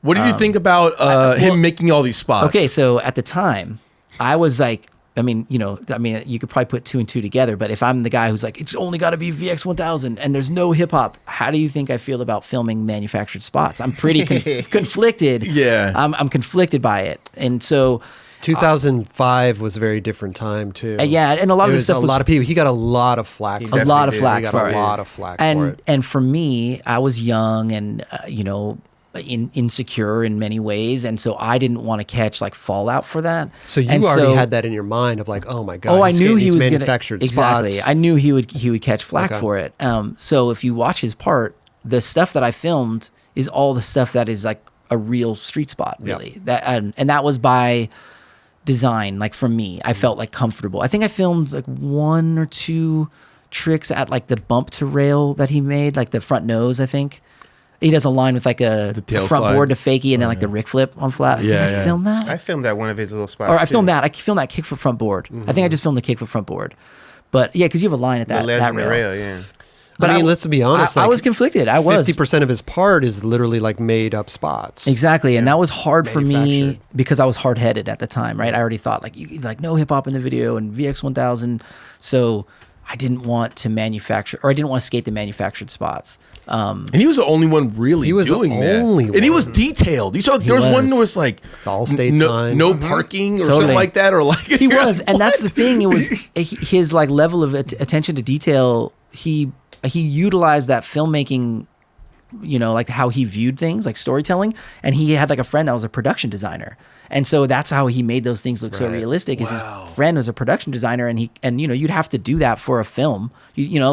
What did you think about him making all these spots? Okay, so at the time, I was like, you could probably put 2 and 2 together, but if I'm the guy who's like, it's only got to be VX 1000 and there's no hip hop, how do you think I feel about filming manufactured spots? I'm pretty conflicted. Yeah. I'm conflicted by it. And so 2005 was a very different time too. Yeah, and a lot of this stuff a lot of people. He got a lot of flack. He got a lot of flack for it. And for me, I was young and insecure in many ways, and so I didn't want to catch like fallout for that. So you already had that in your mind of like, oh my god, I knew he was manufactured spots. Exactly. I knew he would catch flack for it. So if you watch his part, the stuff that I filmed is all the stuff that is like a real street spot, really. Yep. That was by design. Like for me, I felt like comfortable. I think I filmed like 1 or 2 tricks at like the bump to rail that he made, like the front nose, I think. He does a line with like the front slide. Board to fakie and then like the Rick flip on flat. I filmed that. I filmed that one of his little spots. Or I filmed that kick flip front board. I think I just filmed the kick flip front board. But yeah, because you have a line at that rail. Yeah. But I mean, let's be honest. I was conflicted. I was 50% of his part is literally like made up spots. Exactly, and that was hard for me because I was hard headed at the time. Right, I already thought like no hip hop in the video and VX 1000. So I didn't want to manufacture, or I didn't want to skate the manufactured spots. And he was the only one really doing that. And he was detailed. You saw there was one that was like the Allstate sign, no parking or something like that, or like he was. And that's the thing. It was his like level of attention to detail. He utilized that filmmaking, like how he viewed things, like storytelling. And he had like a friend that was a production designer. And so that's how he made those things look so realistic. Is his friend was a production designer, and you'd have to do that for a film. A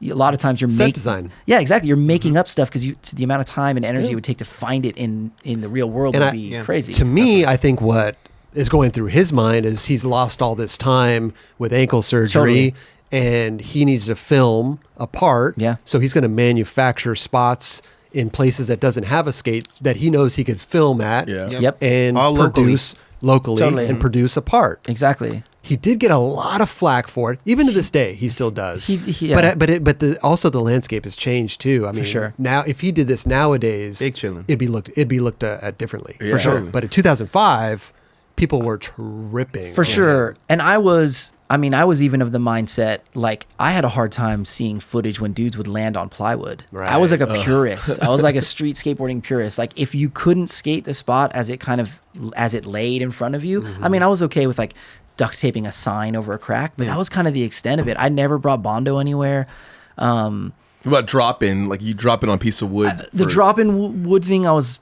lot of times you're set design. Yeah, exactly. You're making up stuff because the amount of time and energy it would take to find it in the real world would be crazy. To me, I think what is going through his mind is he's lost all this time with ankle surgery. And he needs to film a part. Yeah. So he's going to manufacture spots in places that doesn't have a skate that he knows he could film at. Yeah. Yep. And all produce locally and produce a part. Exactly. He did get a lot of flack for it. Even to this day, he still does. But also the landscape has changed too. I mean, for sure. Now if he did this nowadays, big chillin'. It'd be looked at differently. Yeah. For sure. But in 2005, people were tripping. For sure. And I was even of the mindset, like I had a hard time seeing footage when dudes would land on plywood. Right. I was like a purist. I was like a street skateboarding purist. Like if you couldn't skate the spot as it laid in front of you, I mean, I was okay with like duct taping a sign over a crack, but that was kind of the extent of it. I never brought Bondo anywhere. What about drop-in? Like you drop it on a piece of wood? The drop-in wood thing, I was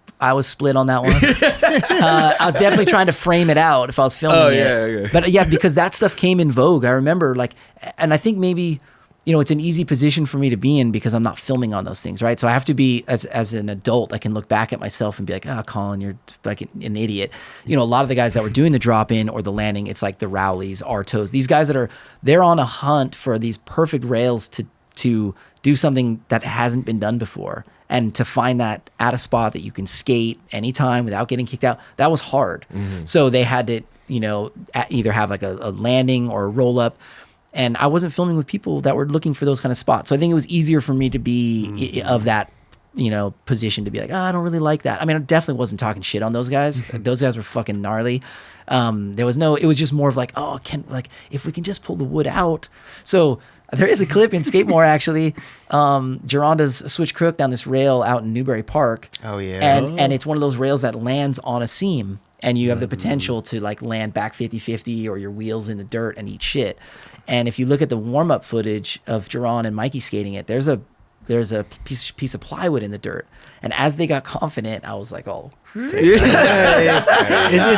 split on that one. I was definitely trying to frame it out if I was filming it. Yeah. But yeah, because that stuff came in vogue. I remember and I think maybe, it's an easy position for me to be in because I'm not filming on those things, right? So I have to be, as an adult, I can look back at myself and be like, oh, Colin, you're like an idiot. A lot of the guys that were doing the drop-in or the landing, it's like the Rowleys, Artos, these guys they're on a hunt for these perfect rails to do something that hasn't been done before. And to find that at a spot that you can skate anytime without getting kicked out, that was hard. Mm-hmm. So they had to, either have like a landing or a roll up. And I wasn't filming with people that were looking for those kind of spots. So I think it was easier for me to be of that, position to be like, I don't really like that. I mean, I definitely wasn't talking shit on those guys. Those guys were fucking gnarly. It was just more of like, if we can just pull the wood out. So there is a clip in Skate-More actually. Geronda's a switch crook down this rail out in Newbury Park. Oh yeah. And it's one of those rails that lands on a seam, and you have the potential to like land back 50-50 or your wheels in the dirt and eat shit. And if you look at the warm-up footage of Geron and Mikey skating it, there's a piece of plywood in the dirt. And as they got confident, I was like, oh. It's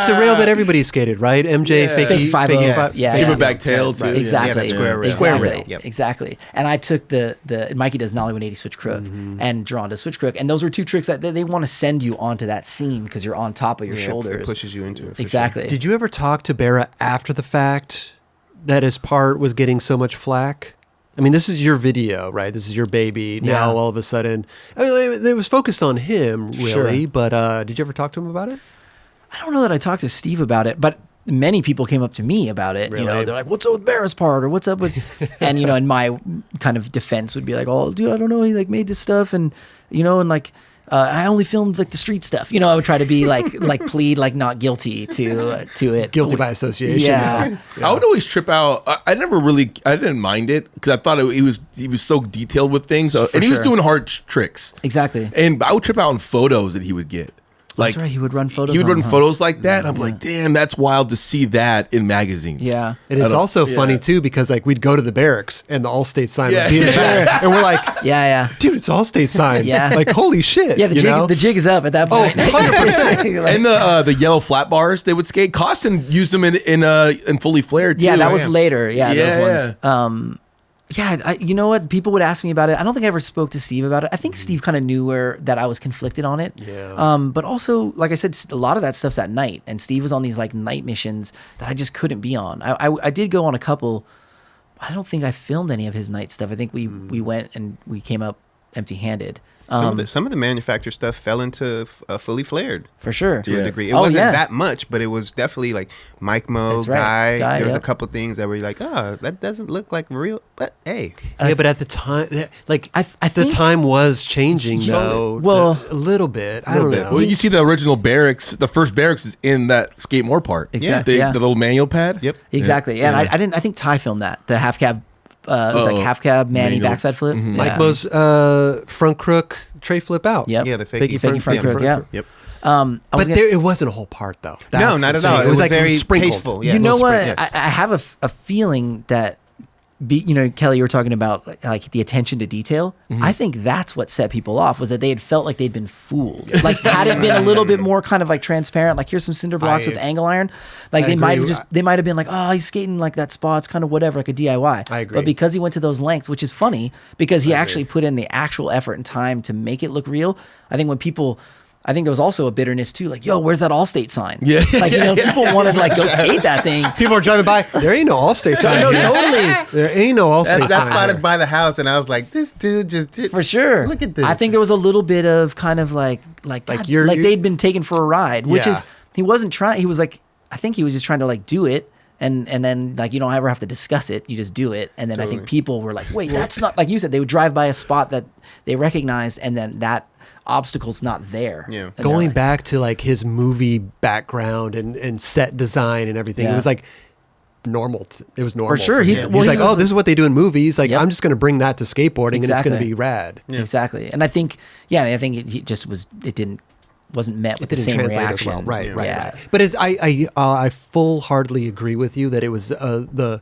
a rail that everybody skated, right? MJ, Fake 5-0. Paper back tail too. Right. Exactly. Square rail. Square rail. Yep. Exactly. And I took the Mikey does Nollie 180 switch crook, and Geron does switch crook. And those were two tricks that they want to send you onto that seam because you're on top of your shoulders. It pushes you into it. Exactly. Did you ever talk to Berra after the fact that his part was getting so much flack? I mean, this is your video, right? This is your baby. Now, all of a sudden, I mean, it was focused on him, really. Sure. But did you ever talk to him about it? I don't know that I talked to Steve about it, but many people came up to me about it. Really? They're like, "What's up with Berra's part?" or "What's up with?" And and my kind of defense would be like, "Oh, dude, I don't know. He like made this stuff, and and like." I only filmed like the street stuff. I would try to be like plead like not guilty to it. Guilty by association. Yeah. I would always trip out. I didn't mind it because I thought he was so detailed with things, and he was doing hard tricks. Exactly. And I would trip out on photos that he would get. Like, that's right. He would run photos. He would run photos like that. I'm like, damn, that's wild to see that in magazines. Yeah. And it's also funny too because like we'd go to the barracks and the Allstate sign would be in the back, and we're like, yeah, dude, it's Allstate sign. Yeah. Like holy shit. Yeah, the jig is up at that point. 100%. And the yellow flat bars they would skate. Costin used them in Fully Flared too. Yeah, that was later. Yeah, those ones. Yeah, you know what? People would ask me about it. I don't think I ever spoke to Steve about it. I think Steve kind of knew that I was conflicted on it. Yeah. But also, like I said, a lot of that stuff's at night, and Steve was on these like night missions that I just couldn't be on. I did go on a couple. I don't think I filmed any of his night stuff. I think we went and we came up empty-handed. Some of the manufactured stuff fell into Fully Flared for sure to a degree. It wasn't that much, but it was definitely like Mike Mo, Guy. There was a couple things that were like, oh, that doesn't look like real. But hey, but at the time, like I the think time was changing though. Well, a little bit. I don't know. Well, you see the original barracks. The first barracks is in that Skate More part. Exactly. The little manual pad. Yep. Exactly. Yeah. And I think Ty filmed that. The half cab. It was like half cab Manny manual. backside flip. Mm-hmm. Mike Mo's front crook tray flip out. Yep. Yeah, the fakey front crook. Yeah. Yep. But it wasn't a whole part though. No, not at all. It was like very sprinkled. tasteful. Yeah, You know what? yes. I have a feeling that, Kelly, you were talking about like the attention to detail. Mm-hmm. I think that's what set people off, was that they had felt like they'd been fooled. Like had it been a little bit more kind of like transparent, like here's some cinder blocks with angle iron, like they might have been like, oh, he's skating like that spot, it's kind of whatever, like a DIY. I agree. But because he went to those lengths, which is funny because he actually put in the actual effort and time to make it look real. I think there was also a bitterness too, like, yo, where's that Allstate sign? Yeah. Like, people wanted to like go skate that thing. People are driving by. There ain't no Allstate sign. No, here. totally. There ain't no Allstate sign. That's spotted by the house, and I was like, this dude just did. For sure. Look at this. I think there was a little bit of kind of like they'd been taken for a ride, which is, he wasn't trying. He was like, I think he was just trying to like do it. And then like, you don't ever have to discuss it. You just do it. And then I think people were like, wait, that's not, like you said, they would drive by a spot that they recognized, and then that obstacle's not there. Yeah. Going back to like his movie background and set design and everything, it was like normal. It was normal for sure. He's like, oh, this is what they do in movies. Like, I'm just going to bring that to skateboarding, and it's going to be rad. Yeah. Exactly. And I think, it just was. Wasn't met with the same reaction. Well. Right. But I full-heartedly agree with you that it was the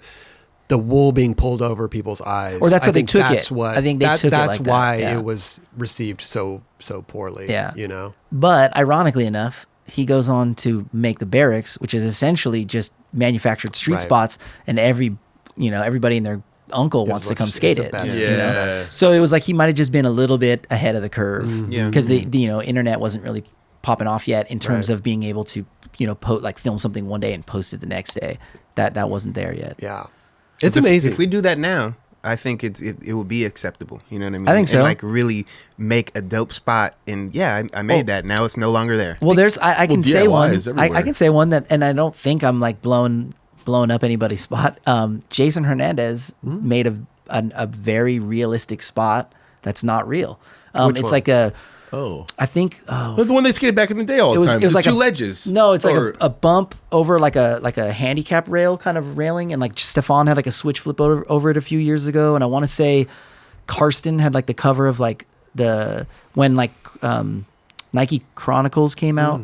wool being pulled over people's eyes. Or that's how they took it. I think they took it like that. That's why it was received so poorly. Yeah. But ironically enough, he goes on to make the Barracks, which is essentially just manufactured street spots, and everybody and their uncle wants to come skate it. So it was like he might have just been a little bit ahead of the curve, because the internet wasn't really popping off yet in terms of being able to film something one day and post it the next day. That wasn't there yet. Yeah, it's amazing. If we do that now, I think it would be acceptable. You know what I mean? I think so. And like really make a dope spot. And I made that. Now it's no longer there. Well, I can say one. I can say one that, and I don't think I'm like blowing up anybody's spot. Jason Hernandez made a very realistic spot that's not real. It's like I think the one they skated back in the day all the time. It was like two ledges. No, it's like a bump over like a handicap rail kind of railing, and like Stefan had like a switch flip over it a few years ago, and I want to say Karsten had like the cover of like when Nike Chronicles came out.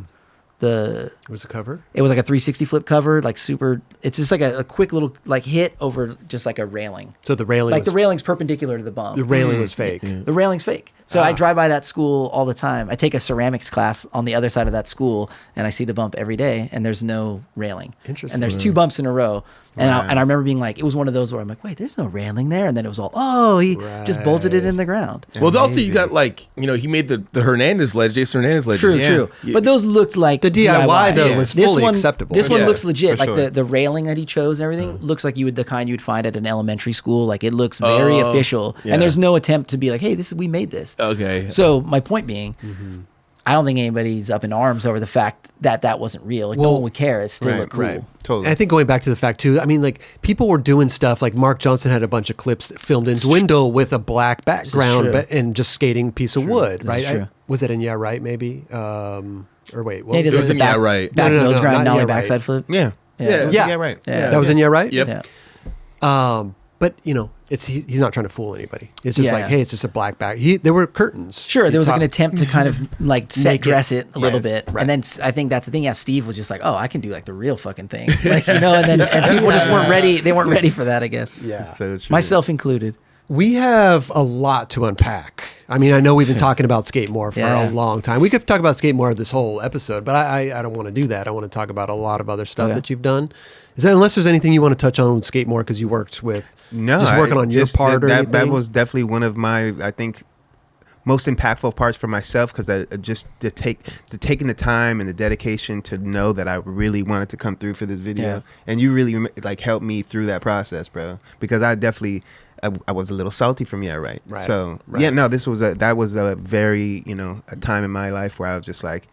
It was a cover? It was like a 360 flip cover, like super. It's just like a quick little like hit over just like a railing. So the railing, the railing's perpendicular to the bump. The railing was fake. The railing's fake. So I drive by that school all the time. I take a ceramics class on the other side of that school, and I see the bump every day, and there's no railing. Interesting. And there's two bumps in a row. And I remember being like, it was one of those where I'm like, wait, there's no railing there. And then it was all, he just bolted it in the ground. Well, also you got like, he made the Hernandez ledge, Jason Hernandez ledge. True. But those looked like the DIY though was fully acceptable. This one looks legit. Like sure. the railing that he chose and everything looks like the kind you'd find at an elementary school. Like it looks very official. Yeah. And there's no attempt to be like, hey, we made this. Okay. So my point being, I don't think anybody's up in arms over the fact that that wasn't real. Like, no one would care. It still looked cool. Right. Totally. And I think going back to the fact too, I mean, like people were doing stuff like Mark Johnson had a bunch of clips that filmed in Dwindle with a black background and just skating piece of wood, right? Was it in Yeah Right maybe? Or wait, what was it was in Yeah Right. Back nose grind, nollie backside flip. Yeah. Yeah, right. Yeah. That was in Yeah Right? Yep. Yeah. But you know, he's not trying to fool anybody. It's just like, hey, it's just a black back. There were curtains. Sure, there was like an attempt to kind of like set dress it a little bit, and then I think that's the thing. Yeah, Steve was just like, oh, I can do like the real fucking thing, like and then people just weren't ready. They weren't ready for that, I guess. Yeah, so myself included. We have a lot to unpack. I mean, I know we've been talking about skate more for a long time. We could talk about skate more this whole episode, but I don't want to do that. I want to talk about a lot of other stuff that you've done. Unless there's anything you want to touch on with skate more because you worked with just working on your part or anything? That was definitely one of my, I think, most impactful parts for myself because taking the time and the dedication to know that I really wanted to come through for this video, and you really like helped me through that process, bro. Because I definitely. I was a little salty from Yeah Right. So this was that was a very a time in my life where I was just like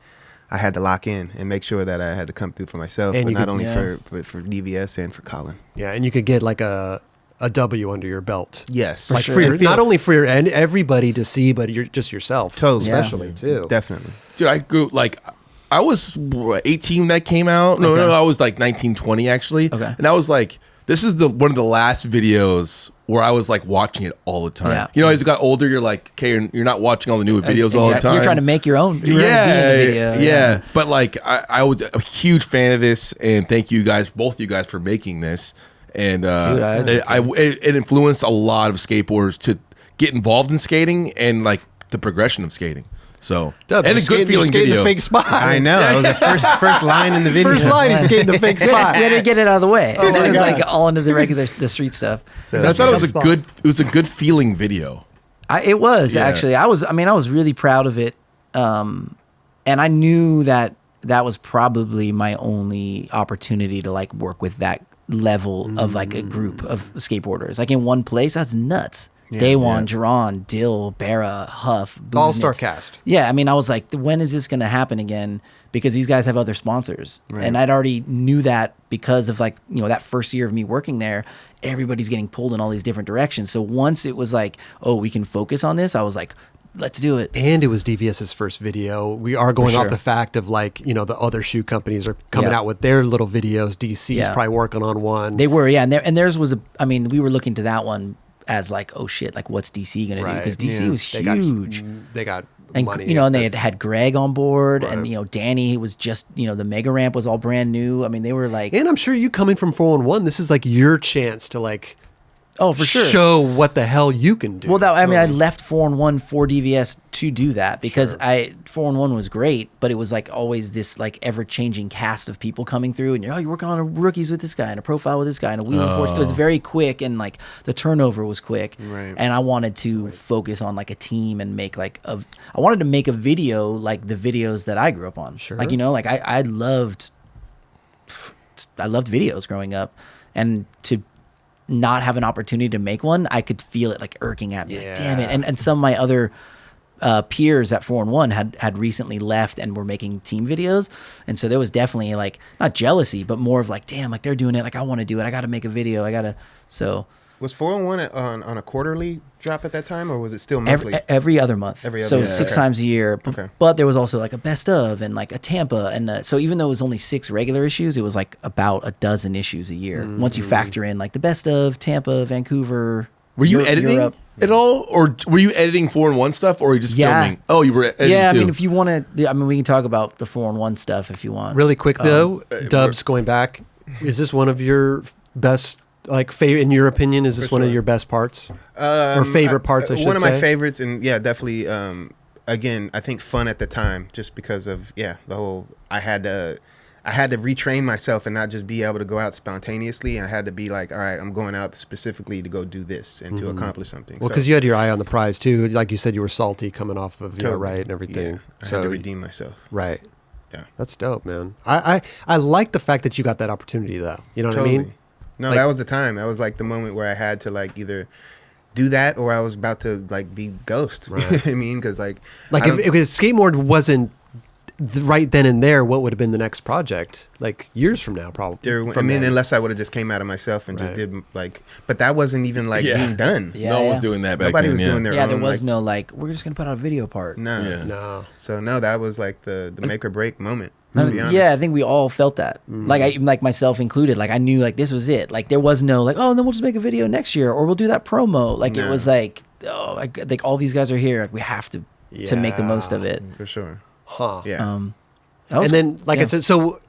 I had to lock in and make sure that I had to come through for myself, and but not only for DVS and for Colin. Yeah, and you could get like a W under your belt. Yes, like for your, not only for everybody to see, but you're just yourself, totally, especially too. Definitely, dude. I grew I was 18 when that came out. No, I was like 19, 20 actually. Okay, and I was like, this is one of the last videos where I was like watching it all the time. Yeah. You know, as you got older, you're like, okay, you're not watching all the new videos all the time. You're trying to make your own. You're yeah. But like, I was a huge fan of this, and thank you guys, both of you guys, for making this. And it influenced a lot of skateboarders to get involved in skating and like the progression of skating. So and a good feeling video. The fake spot. I know. That was the first line in the video. First line, he's skating the fake spot. We had to get it out of the way. And then it was like all into the street stuff. So I thought it was a good feeling video. It was actually. I was really proud of it. And I knew that was probably my only opportunity to like work with that level of like a group of skateboarders. Like in one place, that's nuts. Daywan, Jerron, Dill, Berra, Huff, all-star cast. Yeah, I mean, I was like, when is this going to happen again? Because these guys have other sponsors, and I'd already knew that because of like that first year of me working there. Everybody's getting pulled in all these different directions. So once it was like, oh, we can focus on this, I was like, let's do it. And it was DVS's first video. We are going off the fact of like the other shoe companies are coming out with their little videos. DC is probably working on one. They were, and theirs was we were looking to that one as like, oh shit, like what's DC gonna do? Because DC was huge. They got and money. And they had Greg on board, and Danny was just the mega ramp was all brand new. I mean, they were like, and I'm sure you coming from 411, this is like your chance to like. Oh, for sure. Show what the hell you can do. Well, I left 4-1 for DVS to do that because 4-1 was great, but it was like always this like ever-changing cast of people coming through, and you're working on a rookies with this guy and a profile with this guy and a wheel of fortune. It was very quick, and like the turnover was quick. Right. And I wanted to focus on like a team and make like I wanted to make a video like the videos that I grew up on. Sure. Like like I loved videos growing up, and to not have an opportunity to make one, I could feel it like irking at me. Like, damn it. And some of my other peers at 4-1 had recently left and were making team videos, and so there was definitely like not jealousy, but more of like, damn, like they're doing it, like I want to do it, I got to make a video, so. Was 4-1 on a quarterly drop at that time, or was it still monthly? Every other month. So 6 times a year. Okay. But there was also like a best of and like a Tampa, and so even though it was only 6 regular issues, it was like about a dozen issues a year. Once you factor in like the best of Tampa, Vancouver. Were you editing Europe at all, or were you editing 4-1 stuff, or were you just filming? Oh, you were editing too. I mean, if you want to, we can talk about the 4-1 stuff if you want. Really quick though, Dubs, going back, is this one of your best? Like, in your opinion, is this one of your best parts or favorite parts? I should say. One of my favorites, and definitely. Again, I think fun at the time, just because of the whole. I had to retrain myself and not just be able to go out spontaneously, and I had to be like, all right, I'm going out specifically to go do this and to accomplish something. Well, because you had your eye on the prize too, like you said, you were salty coming off of right and everything. I had to redeem myself. Right. Yeah, that's dope, man. I like the fact that you got that opportunity, though. You know what I mean? No, that was the time. That was like the moment where I had to like either do that or I was about to like be ghost. Right. You know what I mean? Because like if skateboard wasn't right then and there, what would have been the next project? Like years from now, probably. Unless I would have just came out of myself and just did like, but that wasn't even like being done. Yeah, no one was doing that back Nobody then. was doing their own. there was like, no like, we're just gonna put out a video part. No. So no, that was like the make or break moment. To be honest. Yeah, I think we all felt that. Like myself included. Like I knew like this was it. Like there was no like, oh, then we'll just make a video next year, or we'll do that promo. Like it was like, oh, like all these guys are here. Like we have to make the most of it. For sure. Huh. Yeah. And then, like I said, so,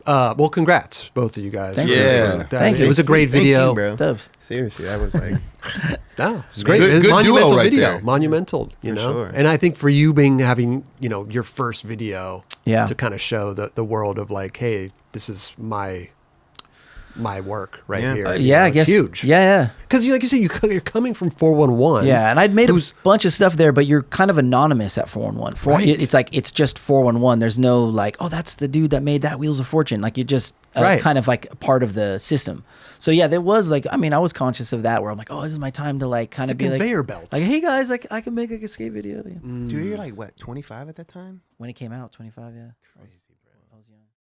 well, congrats, both of you guys. Thank you. Yeah. Thank you. It was a great video. Thank you, bro. Dubs. Seriously, that was like, No, it was great. Good- It was good monumental duo right video. there. Monumental, you know? sure. And I think for you having, your first video to kind of show the world of like, hey, this is my work right here. I guess. It's huge. Yeah. Because like you said, you're coming from 411. Yeah, and I'd made a bunch of stuff there, but you're kind of anonymous at 411. Right. It's like, it's just 411. There's no like, oh, that's the dude that made that Wheels of Fortune. Like you're just kind of like a part of the system. So yeah, there was like, I mean, I was conscious of that where I'm like, oh, this is my time to like kind of be like conveyor belt. Like, hey guys, like I can make like a skate video. Yeah. dude, you're like what, 25 at that time? When it came out, 25, yeah. Crazy, bro. I was young.